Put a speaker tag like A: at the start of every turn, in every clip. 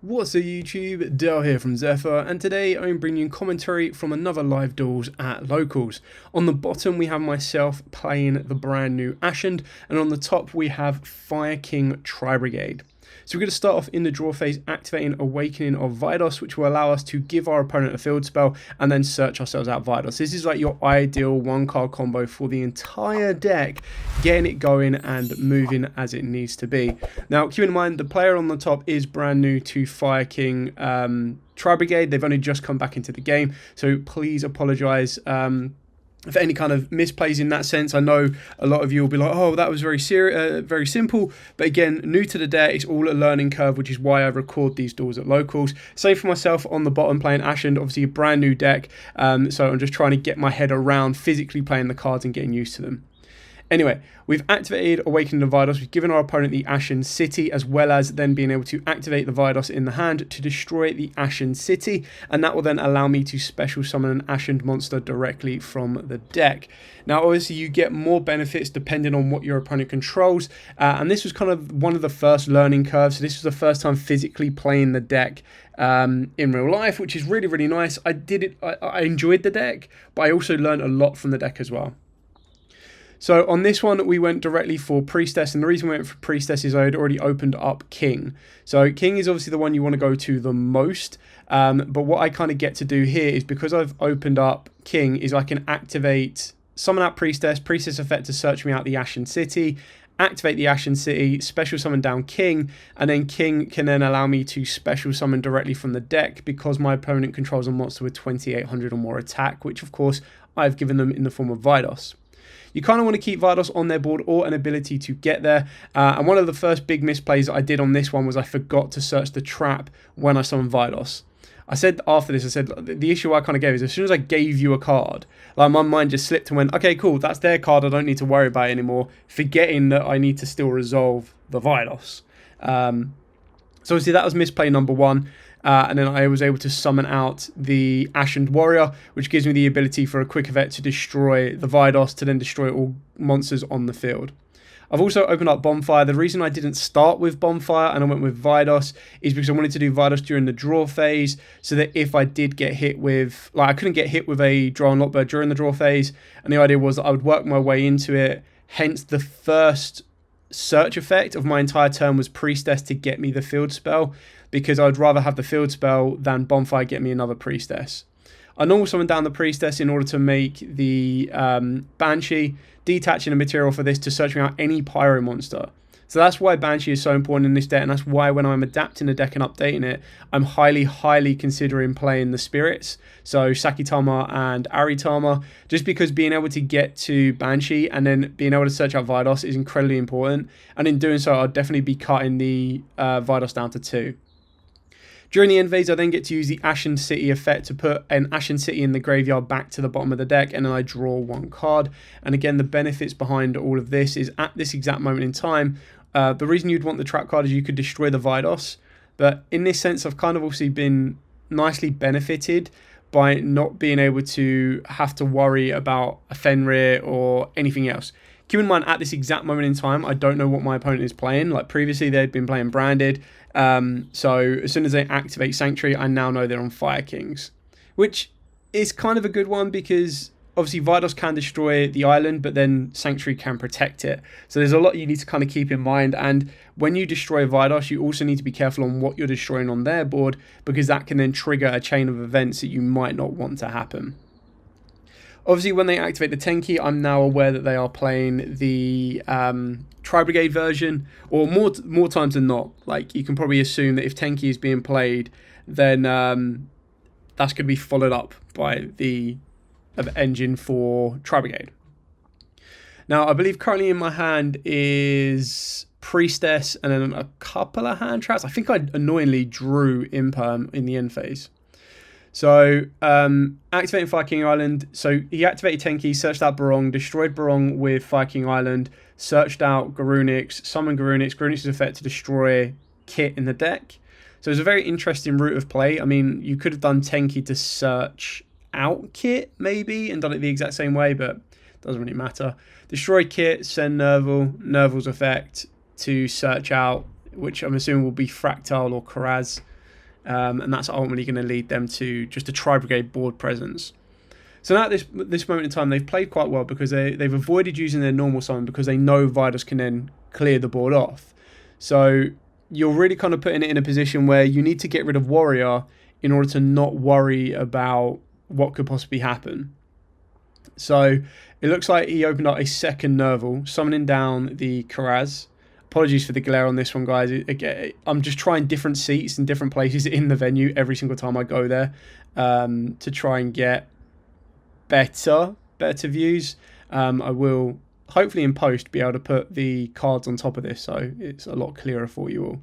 A: What's up YouTube, Dale here from Zephyr, and today I'm bringing you commentary from another live duels at locals. On the bottom we have myself playing the brand new Ashened, and on the top we have Fire King Tri-Brigade. So we're going to start off in the draw phase activating Awakening of Vidos, which will allow us to give our opponent a field spell and then search ourselves out Vidos. This is like your ideal one card combo for the entire deck, getting it going and moving as it needs to be. Now keep in mind the player on the top is brand new to Fire King Tri-Brigade. They've only just come back into the game, so please apologise for any kind of misplays in that sense. I know a lot of you will be like, oh, that was very simple. But again, new to the deck, it's all a learning curve, which is why I record these duels at locals. Same for myself on the bottom playing Ashened, obviously a brand new deck. So I'm just trying to get my head around physically playing the cards and getting used to them. Anyway, we've activated Awakening of Vidos. We've given our opponent the Ashened City, as well as then being able to activate the Vidos in the hand to destroy the Ashened City, and that will then allow me to special summon an Ashened monster directly from the deck. Now, obviously, you get more benefits depending on what your opponent controls, and this was kind of one of the first learning curves. So this was the first time physically playing the deck in real life, which is really, really nice. I enjoyed the deck, but I also learned a lot from the deck as well. So on this one, we went directly for Priestess, and the reason we went for Priestess is I had already opened up King. So King is obviously the one you want to go to the most, but what I kind of get to do here is, because I've opened up King, is I can activate, summon out Priestess effect to search me out the Ashened City, activate the Ashened City, special summon down King, and then King can then allow me to special summon directly from the deck because my opponent controls a monster with 2800 or more attack, which of course I've given them in the form of Vidos. You kind of want to keep Vidos on their board or an ability to get there. And one of the first big misplays that I did on this one was I forgot to search the trap when I summoned Vidos. I said after this, I said, the issue I kind of gave is as soon as I gave you a card, like my mind just slipped and went, okay, cool, that's their card, I don't need to worry about it anymore, forgetting that I need to still resolve the Vidos. So obviously that was misplay number one. And then I was able to summon out the Ashened Warrior, which gives me the ability for a quick effect to destroy the Vidos, to then destroy all monsters on the field. I've also opened up Bonfire. The reason I didn't start with Bonfire and I went with Vidos is because I wanted to do Vidos during the draw phase, so that if I did get hit with, like I couldn't get hit with a Draw and Lockbird during the draw phase, and the idea was that I would work my way into it. Hence the first search effect of my entire turn was Priestess to get me the field spell, because I'd rather have the field spell than Bonfire get me another Priestess. I normal summon down the Priestess in order to make the Banshee, detaching a material for this to search me out any Pyro monster. So that's why Banshee is so important in this deck, and that's why when I'm adapting the deck and updating it, I'm highly considering playing the Spirits, so Sakitama and Aritama, just because being able to get to Banshee and then being able to search out Vidos is incredibly important, and in doing so I'll definitely be cutting the Vidos down to 2. During the end phase, I then get to use the Ashened City effect to put an Ashened City in the graveyard back to the bottom of the deck, and then I draw one card. And again, the benefits behind all of this is at this exact moment in time, the reason you'd want the trap card is you could destroy the Vidos. But in this sense, I've kind of obviously been nicely benefited by not being able to have to worry about a Fenrir or anything else. Keep in mind, at this exact moment in time, I don't know what my opponent is playing. Like previously, they'd been playing Branded. So as soon as they activate Sanctuary, I now know they're on Fire Kings, which is kind of a good one because obviously Vidos can destroy the island, but then Sanctuary can protect it. So there's a lot you need to kind of keep in mind. And when you destroy Vidos, you also need to be careful on what you're destroying on their board, because that can then trigger a chain of events that you might not want to happen. Obviously, when they activate the Tenki, I'm now aware that they are playing the Tri-Brigade version, or more times than not. Like, you can probably assume that if Tenki is being played, then that's going to be followed up by the engine for Tri-Brigade. Now, I believe currently in my hand is Priestess and then a couple of hand traps. I think I annoyingly drew Imperm in the end phase. So, activating Fire King Island. So, he activated Tenki, searched out Barong, destroyed Barong with Fire King Island, searched out Garunix, summoned Garunix. Garunix's effect to destroy Kit in the deck. So, it's a very interesting route of play. I mean, you could have done Tenki to search out Kit, maybe, and done it the exact same way, but it doesn't really matter. Destroy Kit, send Nerval, Nerval's effect to search out, which I'm assuming will be Fractal or Karaz. and that's ultimately going to lead them to just a Tri-Brigade board presence. So now at this moment in time, they've played quite well because they've avoided using their normal summon because they know Vidos can then clear the board off. So you're really kind of putting it in a position where you need to get rid of Warrior in order to not worry about what could possibly happen. So it looks like he opened up a second Nerval, summoning down the Karaz. Apologies for the glare on this one, guys. Again, I'm just trying different seats and different places in the venue every single time I go there to try and get better views. I will hopefully in post be able to put the cards on top of this so it's a lot clearer for you all.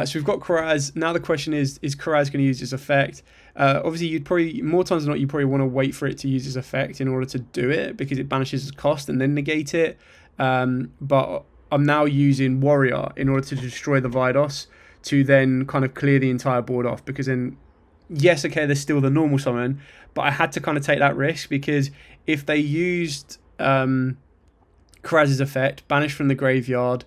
A: So we've got Karaz. Now the question is Karaz going to use his effect? Obviously you'd probably, more times than not, you probably want to wait for it to use his effect in order to do it because it banishes his cost and then negate it. But I'm now using Warrior in order to destroy the Vidos to then kind of clear the entire board off, because then yes, okay, there's still the normal summon, but I had to kind of take that risk because if they used Karaz's effect, banished from the graveyard,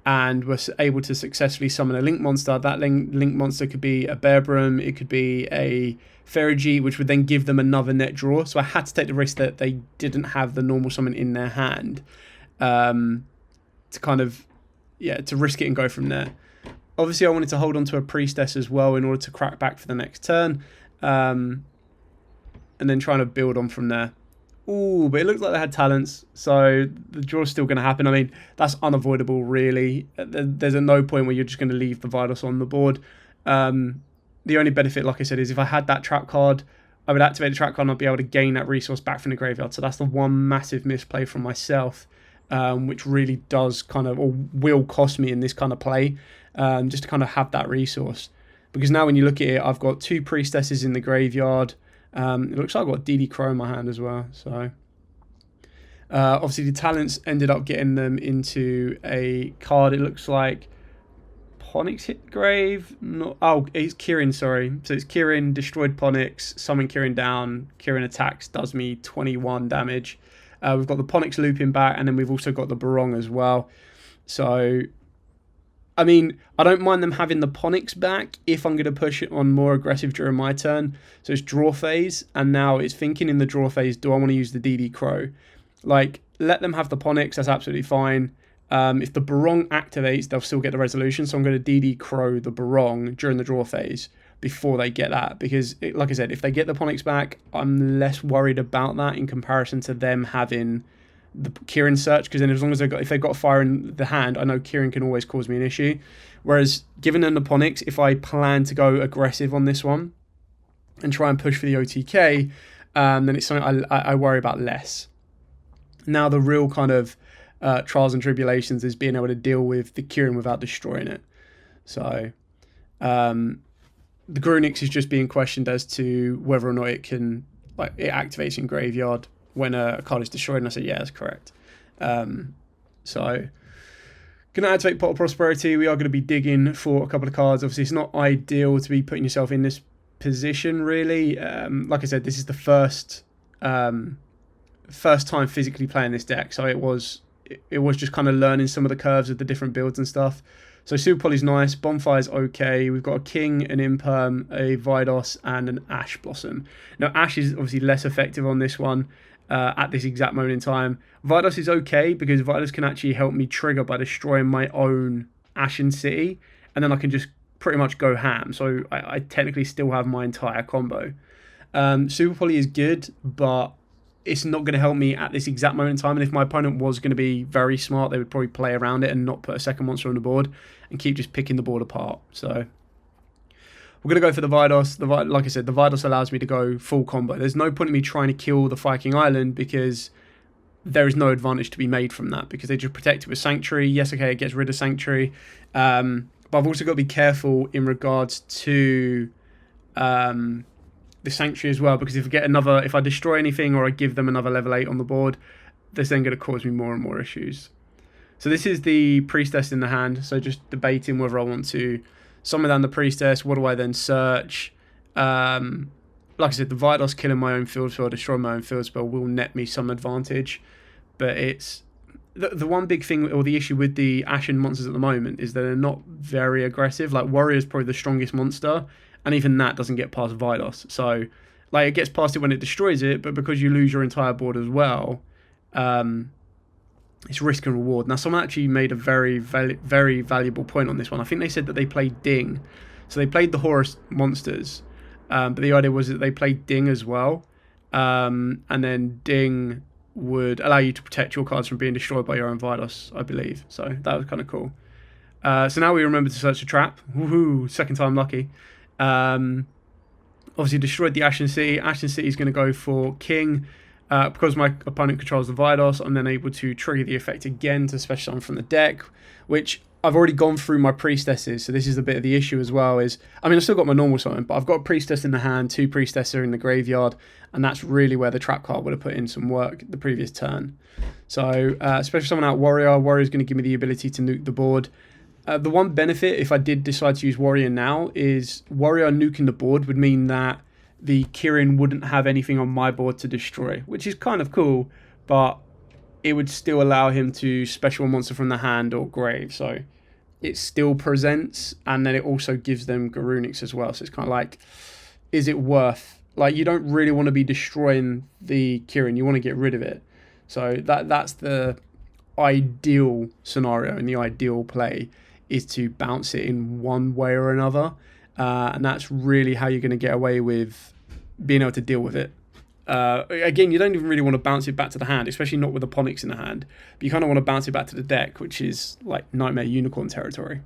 A: and was able to successfully summon a Link monster, that Link monster could be a Bearbrum, it could be a Ferrogy, which would then give them another net draw. So I had to take the risk that they didn't have the normal summon in their hand to kind of, yeah, to risk it and go from there. Obviously, I wanted to hold on to a Priestess as well in order to crack back for the next turn. And then trying to build on from there. Ooh, but it looks like they had talents, so the draw's still going to happen. I mean, that's unavoidable, really. There's no point where you're just going to leave the Vidos on the board. The only benefit, like I said, is if I had that trap card, I would activate the trap card and I'd be able to gain that resource back from the graveyard. So that's the one massive misplay from myself, which really does kind of, or will cost me in this kind of play, just to kind of have that resource. Because now when you look at it, I've got 2 Priestesses in the graveyard. It looks like I've got DD Crow in my hand as well. So obviously the talents ended up getting them into a card. It looks like Ponix hit grave. It's Kirin, sorry. So it's Kirin, destroyed Ponix, summon Kirin down. Kirin attacks, does me 21 damage. We've got the Ponix looping back, and then we've also got the Barong as well. So I mean, I don't mind them having the Ponix back if I'm going to push it on more aggressive during my turn. So it's draw phase, and now it's thinking in the draw phase, do I want to use the DD Crow? Like, let them have the Ponix, that's absolutely fine. If the Barong activates, they'll still get the resolution, so I'm going to DD Crow the Barong during the draw phase before they get that. Because, like I said, if they get the Ponix back, I'm less worried about that in comparison to them having the Kirin search, because then as long as if they've got fire in the hand, I know Kirin can always cause me an issue. Whereas giving them the Ponix, if I plan to go aggressive on this one and try and push for the OTK, then it's something I worry about less. Now the real kind of trials and tribulations is being able to deal with the Kirin without destroying it. So the Grunix is just being questioned as to whether or not it can, like, it activates in graveyard when a card is destroyed, and I said, yeah, that's correct. So, going to activate Pot of Prosperity. We are going to be digging for a couple of cards. Obviously, it's not ideal to be putting yourself in this position, really. Like I said, this is the first time physically playing this deck, so it was just kind of learning some of the curves of the different builds and stuff. So Super Poly's nice, Bonfire's okay. We've got a King, an Imperm, a Vidos, and an Ash Blossom. Now, Ash is obviously less effective on this one. At this exact moment in time. Vidos is okay because Vidos can actually help me trigger by destroying my own Ashen City, and then I can just pretty much go ham. So I technically still have my entire combo. Super Poly is good, but it's not going to help me at this exact moment in time. And if my opponent was going to be very smart, they would probably play around it and not put a second monster on the board and keep just picking the board apart. So we're going to go for the Vidos. Like I said, the Vidos allows me to go full combo. There's no point in me trying to kill the Fire King Island because there is no advantage to be made from that because they just protect it with Sanctuary. Yes, okay, it gets rid of Sanctuary. But I've also got to be careful in regards to the Sanctuary as well, because if I destroy anything or I give them another level 8 on the board, that's then going to cause me more and more issues. So this is the Priestess in the hand. So just debating whether I want to summon down the Priestess. What do I then search? Like I said, the Vidos killing my own field spell, destroying my own field spell will net me some advantage. But it's the one big thing or the issue with the Ashen monsters at the moment is that they're not very aggressive. Like Warrior's probably the strongest monster, and even that doesn't get past Vidos. So like it gets past it when it destroys it, but because you lose your entire board as well, it's risk and reward. Now someone actually made a very valuable point on this one. I think they said that they played Ding, so they played the Horus monsters, but the idea was that they played Ding as well, and then Ding would allow you to protect your cards from being destroyed by your own Vidos, I believe. So that was kind of cool. So now we remember to search a trap. Woohoo! Second time lucky. Obviously destroyed the Ashen City. Ashen City is going to go for King. Because my opponent controls the Vidos, I'm then able to trigger the effect again to special summon from the deck, which I've already gone through my priestesses, so this is a bit of the issue as well. I've still got my normal summon, but I've got a priestess in the hand, 2 priestesses in the graveyard, and that's really where the trap card would have put in some work the previous turn. So, special summon out Warrior. Warrior's going to give me the ability to nuke the board. The one benefit, if I did decide to use Warrior now, is Warrior nuking the board would mean that the Kirin wouldn't have anything on my board to destroy, which is kind of cool, but it would still allow him to special a monster from the hand or grave, so it still presents, and then it also gives them Garunix as well, so it's kind of like, is it worth, like, you don't really want to be destroying the Kirin, you want to get rid of it, so that's the ideal scenario, and the ideal play is to bounce it in one way or another, and that's really how you're going to get away with being able to deal with it. Again, you don't even really want to bounce it back to the hand, especially not with the Onyx in the hand. But you kind of want to bounce it back to the deck, which is like Nightmare Unicorn territory.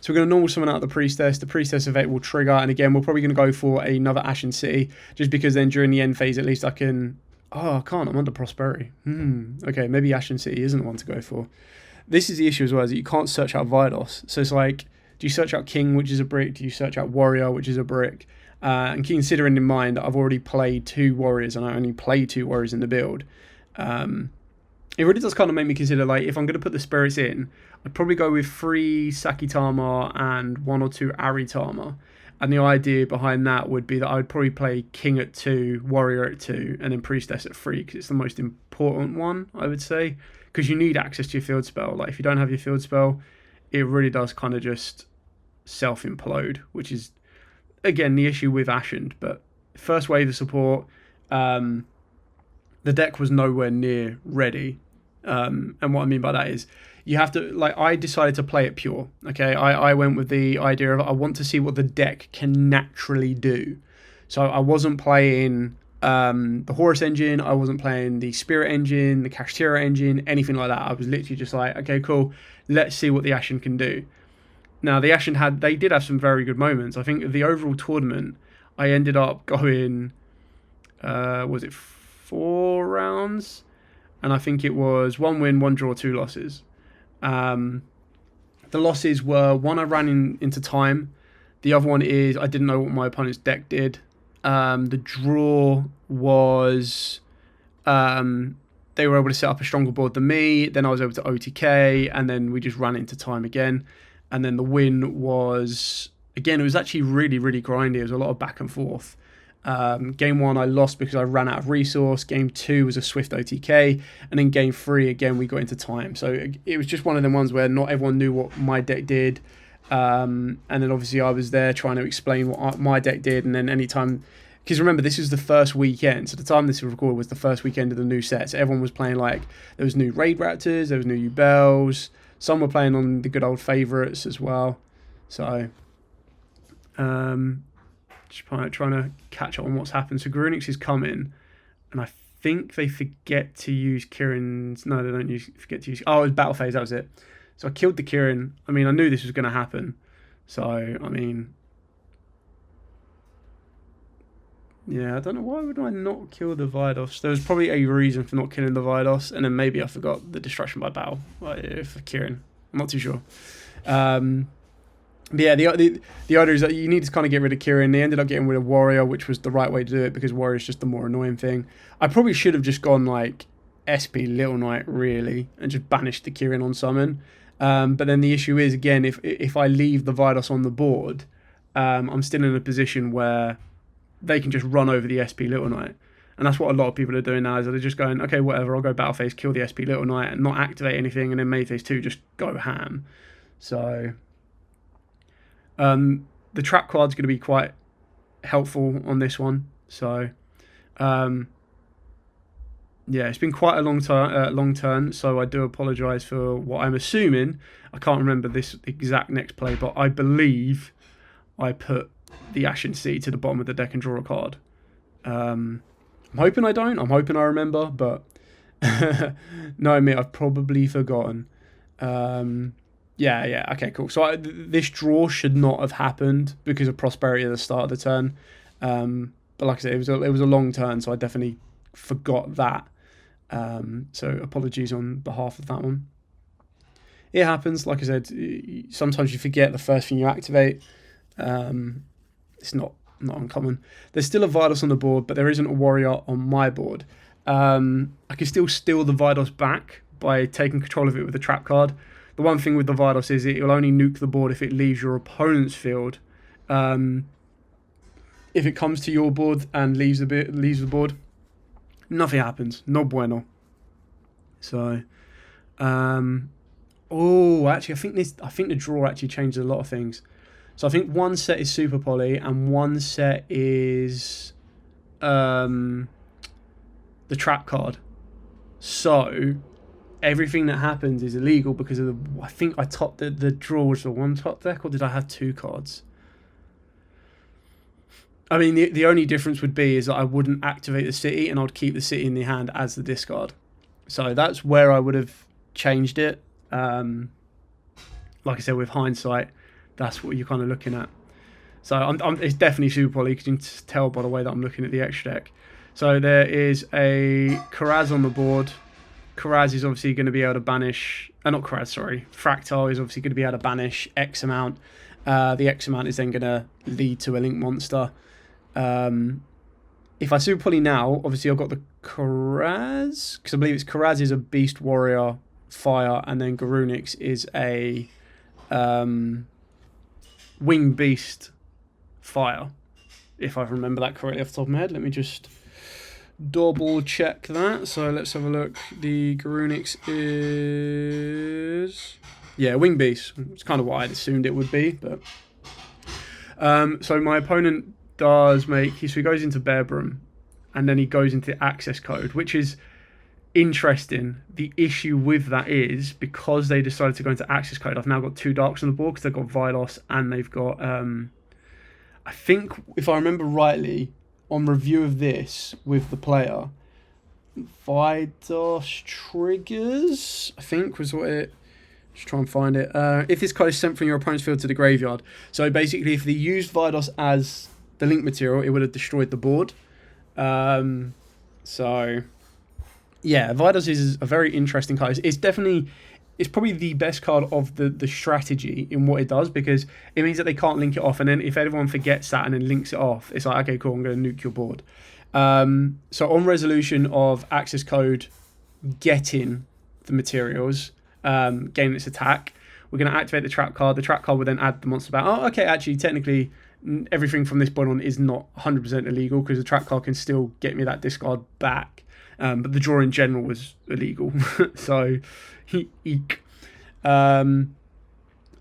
A: So we're going to normal summon out the Priestess. The Priestess event will trigger, and again, we're probably going to go for another Ashen City, just because then during the end phase, at least I can... Oh, I can't. I'm under Prosperity. Okay, maybe Ashen City isn't the one to go for. This is the issue as well, is that you can't search out Vidos. So it's like, do you search out King, which is a brick? Do you search out Warrior, which is a brick? And considering in mind that I've already played 2 Warriors and I only play 2 Warriors in the build, it really does kind of make me consider, like, if I'm going to put the spirits in, I'd probably go with 3 Sakitama and 1 or 2 Aritama. And the idea behind that would be that I would probably play King at 2, Warrior at 2, and then Priestess at 3, because it's the most important one, I would say. Because you need access to your field spell. Like, if you don't have your field spell, it really does kind of just self-implode, which is, again, the issue with Ashened. But first wave of support, the deck was nowhere near ready. And what I mean by that is, you have to, like, I decided to play it pure. Okay, I went with the idea of I want to see what the deck can naturally do. So I wasn't playing the Horus engine, I wasn't playing the Spirit engine, the Kashtira engine, anything like that. I was literally just like, okay, cool, let's see what the Ashen can do. Now, the Ashen they did have some very good moments. I think the overall tournament, I ended up going, was it 4 rounds? And I think it was 1 win, 1 draw, 2 losses. The losses were, one, I ran into time. The other one is I didn't know what my opponent's deck did. The draw was they were able to set up a stronger board than me. Then I was able to OTK, and then we just ran into time again. And then the win was, again, it was actually really, really grindy. It was a lot of back and forth. Game 1 I lost because I ran out of resource. Game 2 was a swift OTK, and then game 3 again we got into time. So it was just one of them ones where not everyone knew what my deck did, and then obviously I was there trying to explain what my deck did. And then anytime, because remember, this was the first weekend, so the time this was recorded was the first weekend of the new set, so everyone was playing, like, there was new Raid Raptors, there was new Yubels, some were playing on the good old favourites as well. So just trying to catch up on what's happened. So Garunix is coming, and I think they forget to use Kirin's... No, they don't forget to use... Oh, it was battle phase, that was it. So I killed the Kirin. I mean, I knew this was going to happen. So, I mean... Yeah, I don't know, why would I not kill the Vidos? There was probably a reason for not killing the Vidos, and then maybe I forgot the destruction by battle for Kirin. I'm not too sure. But yeah, the idea is that you need to kind of get rid of Kirin. They ended up getting rid of Warrior, which was the right way to do it, because Warrior is just the more annoying thing. I probably should have just gone, like, SP Little Knight, really, and just banished the Kirin on summon. But then the issue is, again, if I leave the Vidos on the board, I'm still in a position where they can just run over the SP Little Knight. And that's what a lot of people are doing now, is they're just going, okay, whatever, I'll go Battle Phase, kill the SP Little Knight, and not activate anything, and then Main Phase 2 just go ham. So the trap card's going to be quite helpful on this one. So yeah, it's been quite a long turn, so I do apologise for what I'm assuming. I can't remember this exact next play, but I believe I put the Ashened Sea to the bottom of the deck and draw a card. I'm hoping I don't. I'm hoping I remember, but knowing me, I've probably forgotten. Yeah, okay, cool. So this draw should not have happened because of prosperity at the start of the turn. But like I said, it was a long turn, so I definitely forgot that. So apologies on behalf of that one. It happens. Like I said, sometimes you forget the first thing you activate. It's not uncommon. There's still a Vidos on the board, but there isn't a warrior on my board. I can still steal the Vidos back by taking control of it with a trap card. The one thing with the Vidos is it will only nuke the board if it leaves your opponent's field. If it comes to your board and leaves the board, nothing happens. No bueno. So, oh, actually, I think the draw actually changes a lot of things. So I think one set is Super Poly and one set is the trap card. So everything that happens is illegal because of I think I topped the draw was the one top deck, or did I have two cards? I mean, the only difference would be is that I wouldn't activate the city and I'd keep the city in the hand as the discard. So that's where I would have changed it. Like I said, with hindsight, that's what you're kind of looking at. So it's definitely Super Poly, because you can tell by the way that I'm looking at the extra deck. So there is a Karaz on the board. Karaz is obviously going to be able to banish... not Karaz, sorry. Fractal is obviously going to be able to banish X amount. The X amount is then going to lead to a link monster. If I Super Poly now, obviously I've got the Karaz, because I believe it's Karaz is a Beast Warrior Fire, and then Garunix is a Wing Beast Fire, if I remember that correctly off the top of my head. Let me just double check that. So let's have a look. The Garunix is... yeah, Wing Beast. It's kind of what I'd assumed it would be, but... so my opponent does make... so he goes into Bearbroom, and then he goes into Access Code, which is interesting. The issue with that is, because they decided to go into Access Code, I've now got two Darks on the board, because they've got Vidos and they've got... I think, if I remember rightly, on review of this with the player, Vidos triggers, I think was what it... just try and find it. If this card is sent from your opponent's field to the graveyard. So basically, if they used Vidos as the link material, it would have destroyed the board. So, yeah, Vidos is a very interesting card. It's probably the best card of the strategy in what it does, because it means that they can't link it off. And then if everyone forgets that and then links it off, it's like, okay, cool, I'm going to nuke your board. So on resolution of Access Code getting the materials... gaining its attack, we're going to activate the trap card. The trap card will then add the monster back. Oh, okay, actually, technically, everything from this point on is not 100% illegal, because the trap card can still get me that discard back. But the draw in general was illegal. So, eek.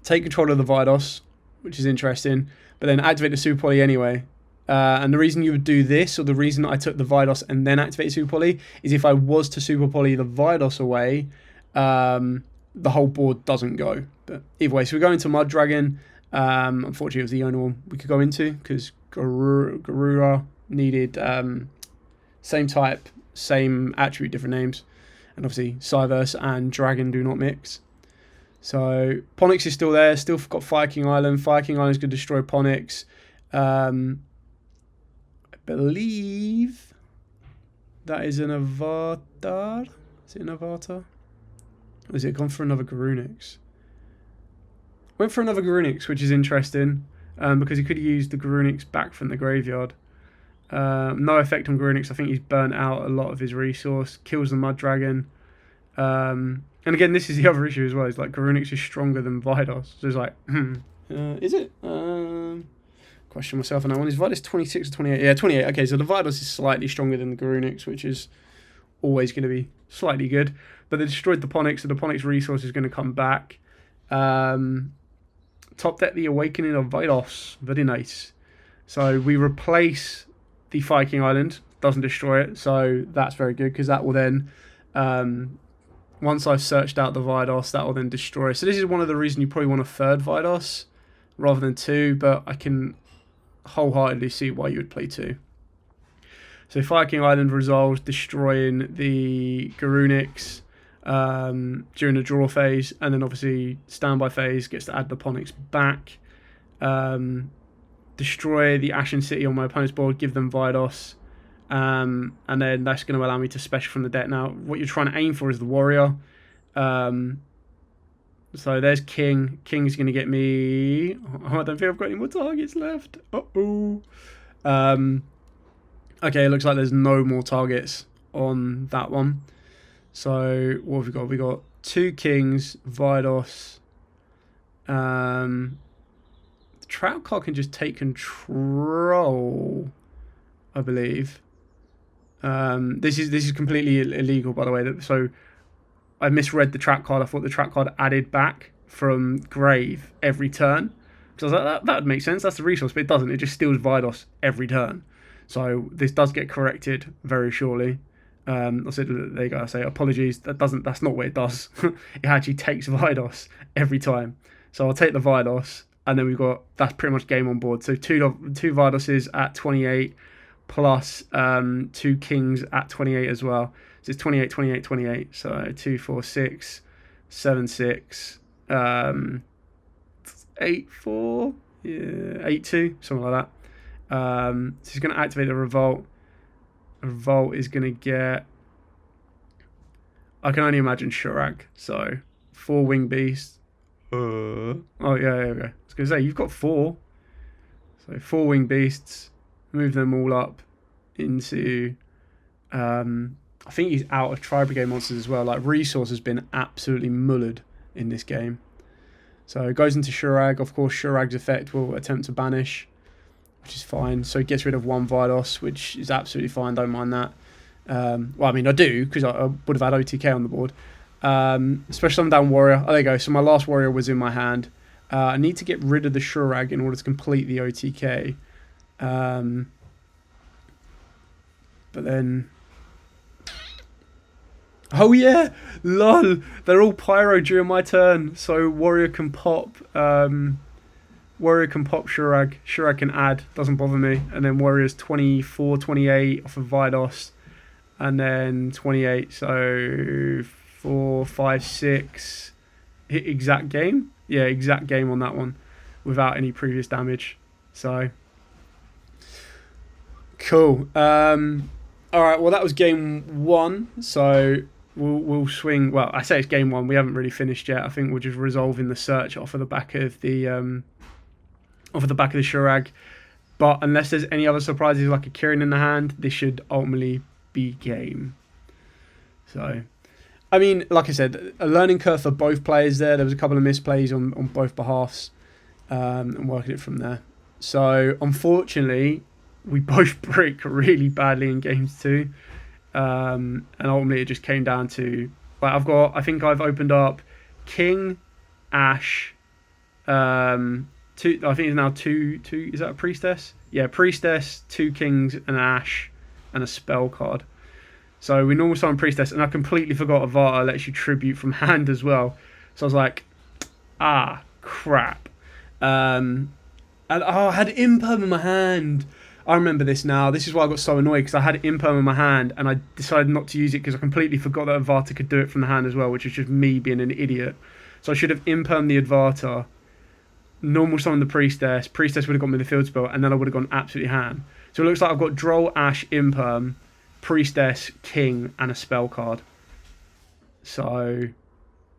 A: Take control of the Vidos, which is interesting, but then activate the Super Poly anyway. And the reason you would do this, or the reason I took the Vidos and then activate Super Poly, is if I was to Super Poly the Vidos away, the whole board doesn't go. But either way, so we go into Mud Dragon. Unfortunately, it was the only one we could go into, because Garura needed same type, same attribute, different names. And obviously, Cyverse and Dragon do not mix. So Ponix is still there, still got Fire King Island. Fire King Island is going to destroy Ponix. I believe that is an Avatar. Is it an Avatar? Or is it gone for another Garunix? Went for another Garunix, which is interesting, because he could have used the Garunix back from the graveyard. No effect on Garunix. I think he's burnt out a lot of his resource. Kills the Mud Dragon. And again, this is the other issue as well. It's like Garunix is stronger than Vidos. So it's like, is it? question myself on that one. Is Vidos 26 or 28? Yeah, 28. Okay, so the Vidos is slightly stronger than the Garunix, which is always going to be slightly good. But they destroyed the Ponix, so the Ponix resource is going to come back. Top deck the Awakening of Vidos. Very nice. So we replace the Viking Island. Doesn't destroy it, so that's very good, because that will then... once I've searched out the Vidos, that will then destroy. So this is one of the reasons you probably want a third Vidos rather than two, but I can wholeheartedly see why you would play two. So Viking Island resolves, destroying the Garunix during the draw phase, and then obviously standby phase gets to add the Ponix back. Destroy the Ashened City on my opponent's board, give them Vidos. And then that's going to allow me to special from the deck. Now, what you're trying to aim for is the warrior. So there's King. King's going to get me... Oh, I don't think I've got any more targets left. Uh-oh. Okay, it looks like there's no more targets on that one. So what have we got? We got 2 Kings, Vidos. The Trout card can just take control, I believe. This is completely illegal, by the way. So I misread the trap card. I thought the trap card added back from grave every turn. So I was like, that would make sense. That's the resource, but it doesn't. It just steals Vidos every turn. So this does get corrected very shortly. I said, there you go. I say apologies. That's not what it does. It actually takes Vidos every time. So I'll take the Vidos, and then that's pretty much game on board. So two Vidoses at 28. Plus 2 Kings at 28 as well. So it's 28, 28, 28. So 2, 4, 6, 7, 6, 8, 4, yeah, 8, 2, something like that. So he's going to activate the Revolt. Revolt is going to get... I can only imagine Shurag. So 4 Winged Beasts. Oh, yeah, there we go. I was going to say, you've got 4. So 4 Winged Beasts. Move them all up into... I think he's out of Tri-Brigade monsters as well. Like, resource has been absolutely mullered in this game. So it goes into Shurag. Of course, Shurag's effect will attempt to banish, which is fine. So it gets rid of 1 Vidos, which is absolutely fine. Don't mind that. Well, I mean, I do, because I would have had OTK on the board. Special Summon down Warrior. Oh, there you go. So my last Warrior was in my hand. I need to get rid of the Shurag in order to complete the OTK. But then... Oh yeah! LOL! They're all Pyro during my turn. So Warrior can pop... Warrior can pop Shurag. Shurag can add. Doesn't bother me. And then Warrior's 24, 28 off of Vidos. And then 28. So 4, 5, 6. Hit exact game? Yeah, exact game on that one. Without any previous damage. So... Cool. Alright, well that was game 1. So... We'll swing. Well, I say it's game 1. We haven't really finished yet. I think we're just resolving the search off of the back of the Shurag. But unless there's any other surprises like a Kirin in the hand, this should ultimately be game. So, I mean, like I said, a learning curve for both players there. There was a couple of misplays on both behalves, and working it from there. So, unfortunately, we both break really badly in games 2. And ultimately it just came down to, like, I think I've opened up King, Ash, two, I think it's now two, is that a Priestess? Yeah, Priestess, 2 Kings, an Ash, and a spell card. So we normal summon Priestess, and I completely forgot Avata lets you tribute from hand as well. So I was like, crap. And I had Imperm in my hand. I remember this now. This is why I got so annoyed, because I had Imperm in my hand and I decided not to use it because I completely forgot that Avata could do it from the hand as well, which is just me being an idiot. So I should have Imperm the Avata, normal summon the Priestess. Priestess would have got me the field spell, and then I would have gone absolutely ham. So it looks like I've got Droll, Ash, Imperm, Priestess, King, and a spell card. So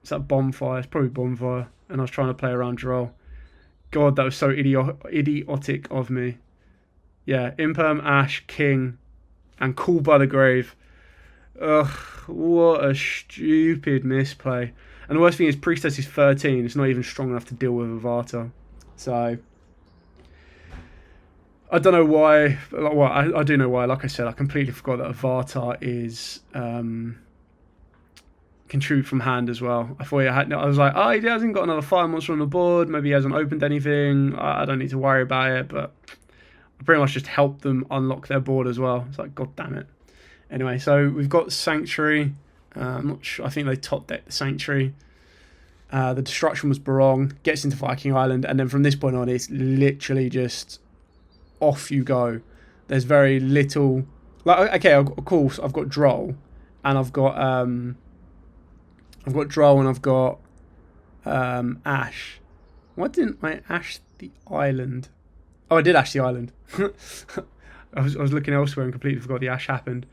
A: is that Bonfire? It's probably Bonfire. And I was trying to play around Droll. God, that was so idiotic of me. Yeah, Imperm, Ash, King, and Call by the Grave. Ugh, what a stupid misplay. And the worst thing is Priestess is 13. It's not even strong enough to deal with Avata. So, I don't know why. Well, I do know why. Like I said, I completely forgot that Avatar is can shoot from hand as well. I thought he had. I was like, oh, he hasn't got another fire monster on the board. Maybe he hasn't opened anything. I don't need to worry about it. But I pretty much just helped them unlock their board as well. It's like, god damn it. Anyway, so we've got Sanctuary. I'm not sure. I think they top decked the Sanctuary. The Destruction was Barong. Gets into Viking Island, and then from this point on, it's literally just off you go. There's very little. Like, okay, of course, I've got Droll, and I've got Droll, and I've got Ash. Why didn't I ash the island? Oh, I did ash the island. I was looking elsewhere and completely forgot the ash happened.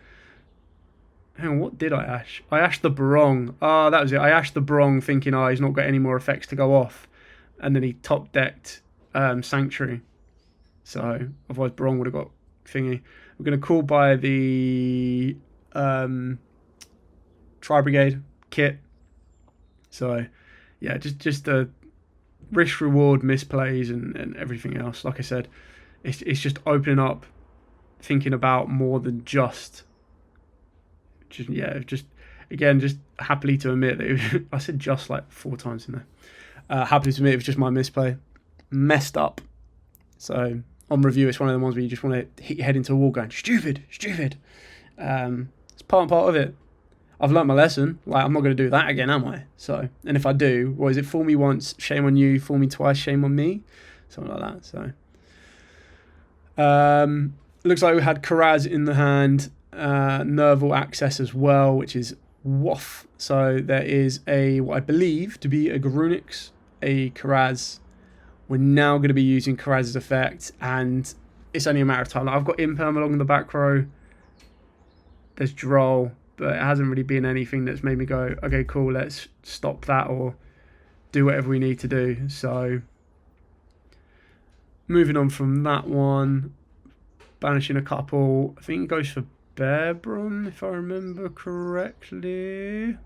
A: Hang on, what did I ash? I ashed the Barong. Oh, that was it. I ashed the Barong thinking, oh, he's not got any more effects to go off. And then he top decked Sanctuary. So otherwise Barong would have got thingy. We're going to call by the Tri Brigade kit. So yeah, just the risk reward misplays and everything else. Like I said, it's just opening up, thinking about more than just happily to admit that I said just like 4 times in there. Happily to admit it was just my misplay, messed up. So on review, it's one of the ones where you just want to hit your head into a wall, going stupid. It's part of it. I've learnt my lesson. Like, I'm not going to do that again, am I? So, and if I do, what is it? Fool me once, shame on you. Fool me twice, shame on me. Something like that. So, looks like we had Karaz in the hand. Nerval access as well, which is Waff. So there is what I believe to be a Garunix, a Karaz. We're now going to be using Karaz's effect, and it's only a matter of time. Like, I've got Imperm along the back row. There's Droll, but it hasn't really been anything that's made me go, okay, cool, let's stop that or do whatever we need to do. So moving on from that one, banishing a couple. I think it goes for Bearbrum, if I remember correctly.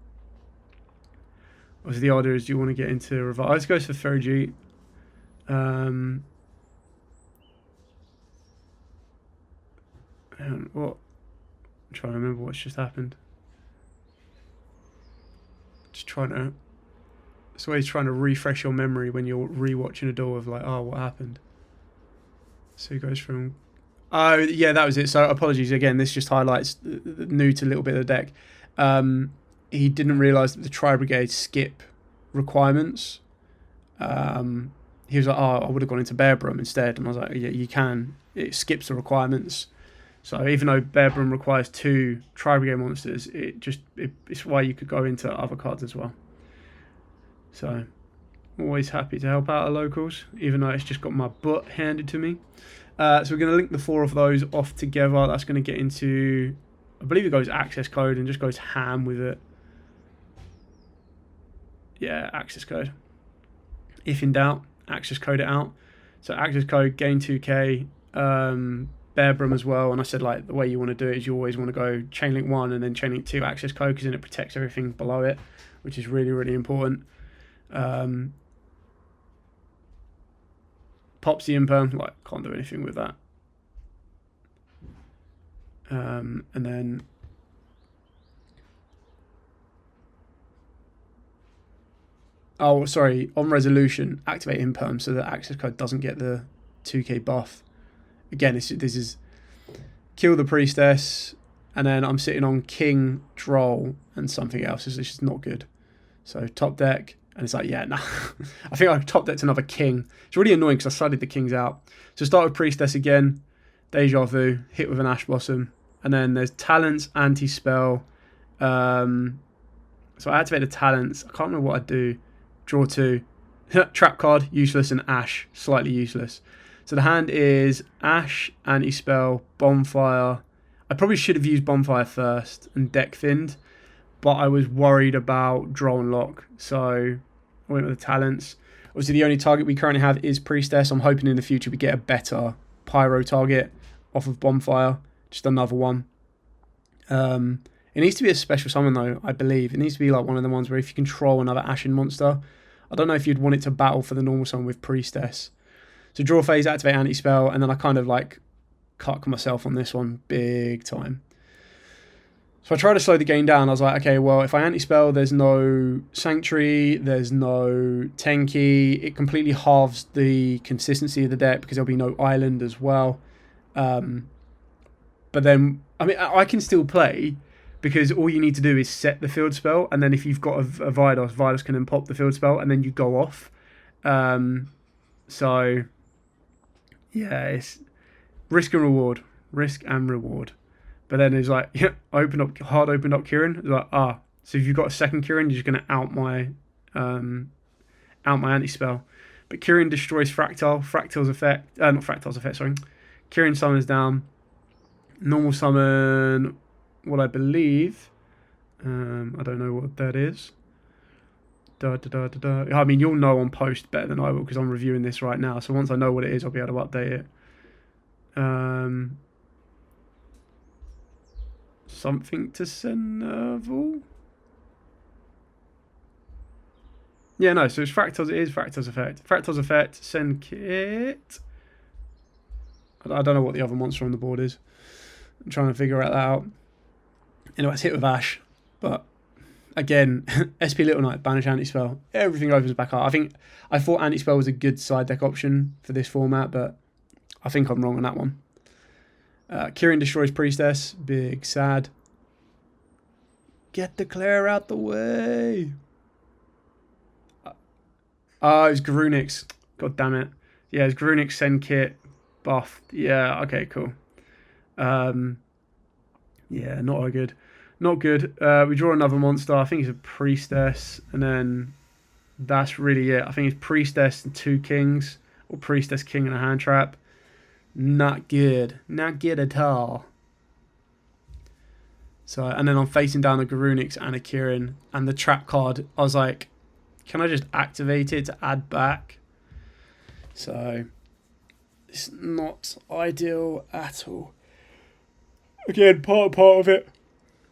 A: Obviously, the idea is you want to get into revive. This goes for Fergie. And what? I'm trying to remember what's just happened. Just trying to. It's always trying to refresh your memory when you're rewatching a duel of like, oh, what happened? So he goes from. Oh yeah, that was it. So apologies again. This just highlights the new to a little bit of the deck. He didn't realise that the Tri Brigade skip requirements. He was like, oh, I would have gone into Bearbrum instead. And I was like, yeah, you can. It skips the requirements. So even though Bearbrum requires 2 Tri Brigade monsters, it's why you could go into other cards as well. So always happy to help out our locals, even though it's just got my butt handed to me. So we're going to link the 4 of those off together. That's going to get into, I believe it goes access code and just goes ham with it. Yeah, access code. If in doubt, access code it out. So access code, gain 2k, Bearbrum as well. And I said, like, the way you want to do it is you always want to go chainlink 1 and then chainlink 2 access code, because then it protects everything below it, which is really, really important. Pops the Imperm, like, can't do anything with that. And then oh, sorry, on resolution, activate Imperm so that access code doesn't get the 2k buff. Again, this is kill the priestess, and then I'm sitting on king, Droll, and something else. It's just not good. So top deck, and it's like, yeah, nah. I think I top decked another king. It's really annoying because I studied the kings out. So start with priestess again, deja vu, hit with an ash blossom, and then there's talents, anti-spell. So I activate the talents. I can't remember what I do. Draw 2. Trap card, useless, and ash, slightly useless. So the hand is ash, anti-spell, bonfire. I probably should have used bonfire first and deck thinned, but I was worried about draw and lock, so I went with the talents. Obviously, the only target we currently have is priestess. I'm hoping in the future we get a better pyro target off of bonfire, just another one. It needs to be a special summon though, I believe. It needs to be like one of the ones where if you control another Ashened monster, I don't know if you'd want it to battle for the normal summon with priestess. So draw phase, activate anti-spell, and then I kind of like cuck myself on this one big time. So I tried to slow the game down. I was like, okay, well, if I anti-spell, there's no Sanctuary, there's no Tenki. It completely halves the consistency of the deck because there'll be no Island as well. But then, I mean, I can still play because all you need to do is set the field spell, and then if you've got a Vidos, Vidos can then pop the field spell, and then you go off. So, yeah, it's risk and reward. Risk and reward. But then it's like, yeah, opened up Kirin. It's like, so if you've got a second Kirin, you're just going to out my anti-spell. But Kirin destroys Fractal. Fractal's effect, not Fractal's effect, sorry. Kirin summons down. Normal summon, what I believe, I don't know what that is. I mean, you'll know on post better than I will because I'm reviewing this right now. So once I know what it is, I'll be able to update it. Something to Senerval? Yeah, no, so it's Fractals. It is Fractal's effect. Fractal's effect, send kit. I don't know what the other monster on the board is. I'm trying to figure that out. Anyway, it's hit with Ash. But again, SP Little Knight, banish anti-spell. Everything opens back up. I thought anti-spell was a good side deck option for this format, but I think I'm wrong on that one. Kirin destroys Priestess. Big sad. Get the Claire out the way. Oh, it's Garunix. God damn it. Yeah, it's Garunix send kit buff. Yeah, okay, cool. Yeah, not good. Not good. We draw another monster. I think it's a Priestess, and then that's really it. I think it's Priestess and 2 kings, or Priestess, king, and a hand trap. Not good. Not good at all. So, and then I'm facing down a Garunix and a Kirin, and the trap card, I was like, can I just activate it to add back? So, it's not ideal at all. Again, part of it.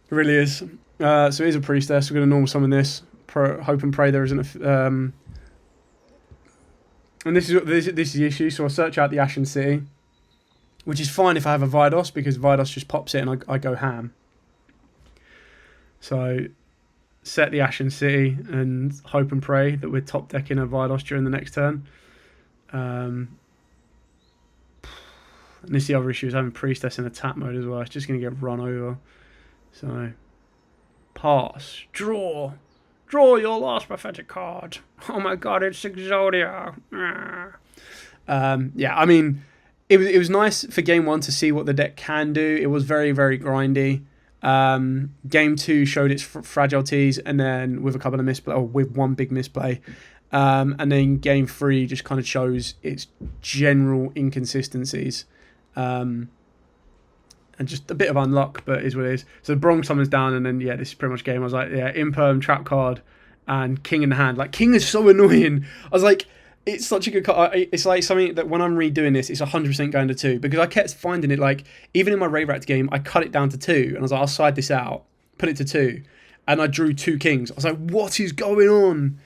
A: It really is. So it is a Priestess. We're going to normal summon this. Hope and pray there isn't a... and this is the issue. So I'll search out the Ashen City, which is fine if I have a Vidos, because Vidos just pops it and I go ham. So set the Ashen City and hope and pray that we're top decking a Vidos during the next turn. And this is the other issue, is having Priestess in attack mode as well. It's just going to get run over. So, pass. Draw. Draw your last prophetic card. Oh my god, it's Exodia. Yeah, I mean, it was nice for game 1 to see what the deck can do. It was very, very grindy. Game 2 showed its fragilities, and then with a couple of misplay, or with one big misplay. And then game 3 just kind of shows its general inconsistencies. And just a bit of unluck, but it is what it is. So Bronx summons down, and then, yeah, this is pretty much game. I was like, yeah, Imperm, trap card, and King in the hand. Like, King is so annoying. I was like, it's such a good card. It's like something that when I'm redoing this, it's 100% going to 2. Because I kept finding it, like, even in my Ravract game, I cut it down to 2. And I was like, I'll side this out, put it to 2. And I drew 2 kings. I was like, what is going on?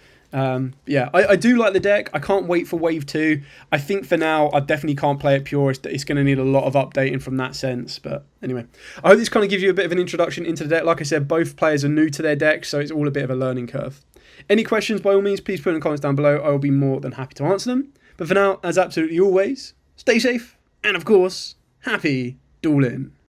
A: Yeah, I do like the deck. I can't wait for wave 2. I think for now I definitely can't play it pure. It's going to need a lot of updating from that sense. But anyway, I hope this kind of gives you a bit of an introduction into the deck. Like I said, both players are new to their deck, so it's all a bit of a learning curve. Any questions, by all means, please put in the comments down below. I will be more than happy to answer them. But for now, as absolutely always, stay safe, and of course, happy dueling.